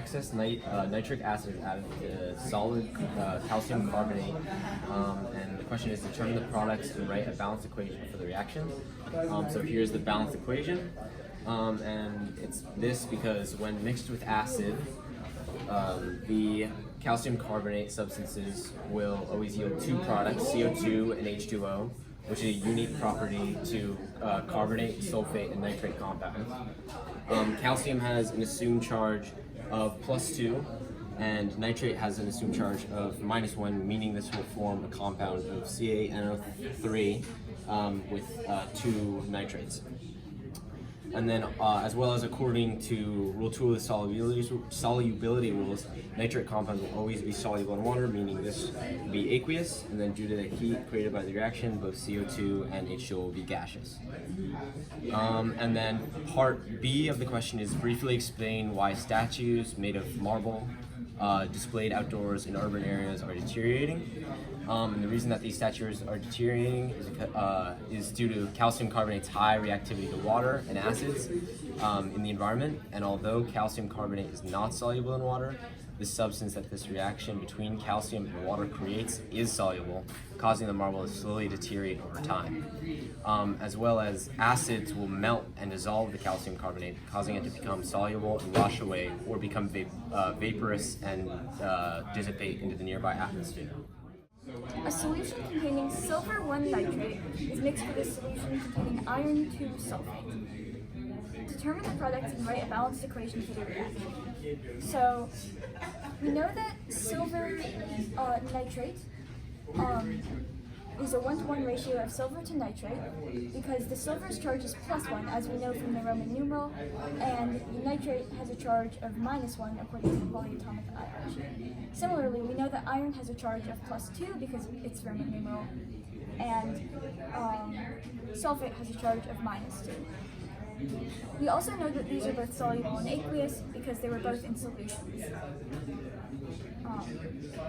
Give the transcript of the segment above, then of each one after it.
Excess nitric acid is added to solid calcium carbonate, and the question is determine the products and write a balanced equation for the reaction. So here's the balanced equation, and it's this because when mixed with acid, the calcium carbonate substances will always yield two products, CO2 and H2O, which is a unique property to carbonate, sulfate, and nitrate compounds. Calcium has an assumed charge of +2, and nitrate has an assumed charge of -1, meaning this will form a compound of CaNO3 with two nitrates. And then, as well as according to Rule 2 of the solubility rules, nitrate compounds will always be soluble in water, meaning this will be aqueous, and then due to the heat created by the reaction, both CO2 and H2O will be gaseous. And then part B of the question is briefly explain why statues made of marble displayed outdoors in urban areas are deteriorating. And the reason that these statues are deteriorating is due to calcium carbonate's high reactivity to water and acids in the environment. And although calcium carbonate is not soluble in water, the substance that this reaction between calcium and water creates is soluble, causing the marble to slowly deteriorate over time. As well as acids will melt and dissolve the calcium carbonate, causing it to become soluble and wash away or become vaporous and dissipate into the nearby atmosphere. A solution containing silver 1 nitrate is mixed with a solution containing iron 2 sulfate. Determine the products and write a balanced equation for the reaction. So, we know that silver nitrate is a 1-to-1 ratio of silver to nitrate because the silver's charge is +1, as we know from the Roman numeral, and the nitrate has a charge of -1 according to the polyatomic hierarchy. Similarly, we know that iron has a charge of +2 because it's Roman numeral, and sulfate has a charge of -2. We also know that these are both soluble and aqueous because they were both in solutions.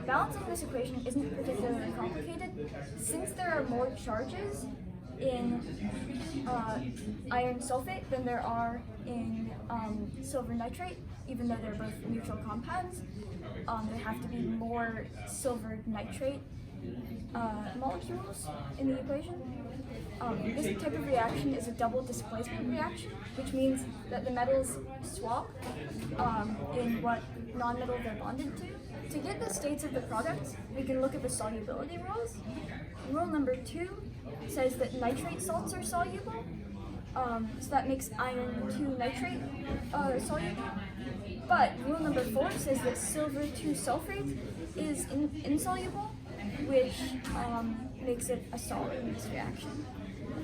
Balancing this equation isn't particularly complicated since there are more charges in iron sulfate than there are in silver nitrate, even though they're both neutral compounds. There have to be more silver nitrate molecules in the equation. This type of reaction is a double displacement reaction, which means that the metals swap in what non-metal they're bonded to. To get the states of the products, we can look at the solubility rules. Rule number 2 says that nitrate salts are soluble, so that makes iron 2 nitrate soluble. But rule number 4 says that silver 2 sulfate is insoluble, which makes it a solid in this reaction.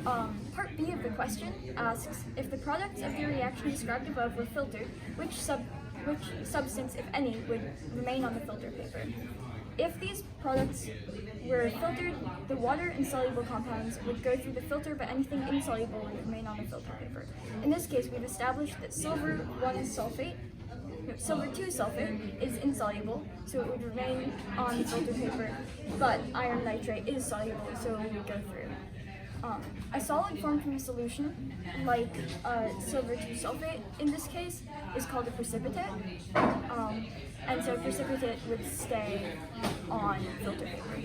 Part B of the question asks, if the products of the reaction described above were filtered, which substance, if any, would remain on the filter paper? If these products were filtered, the water-insoluble compounds would go through the filter, but anything insoluble would remain on the filter paper. In this case, we've established that silver 2 sulfate is insoluble, so it would remain on the filter paper, but iron nitrate is soluble, so it would go through. A solid formed from a solution, like silver 2 sulfate in this case, is called a precipitate, and so precipitate would stay on filter paper.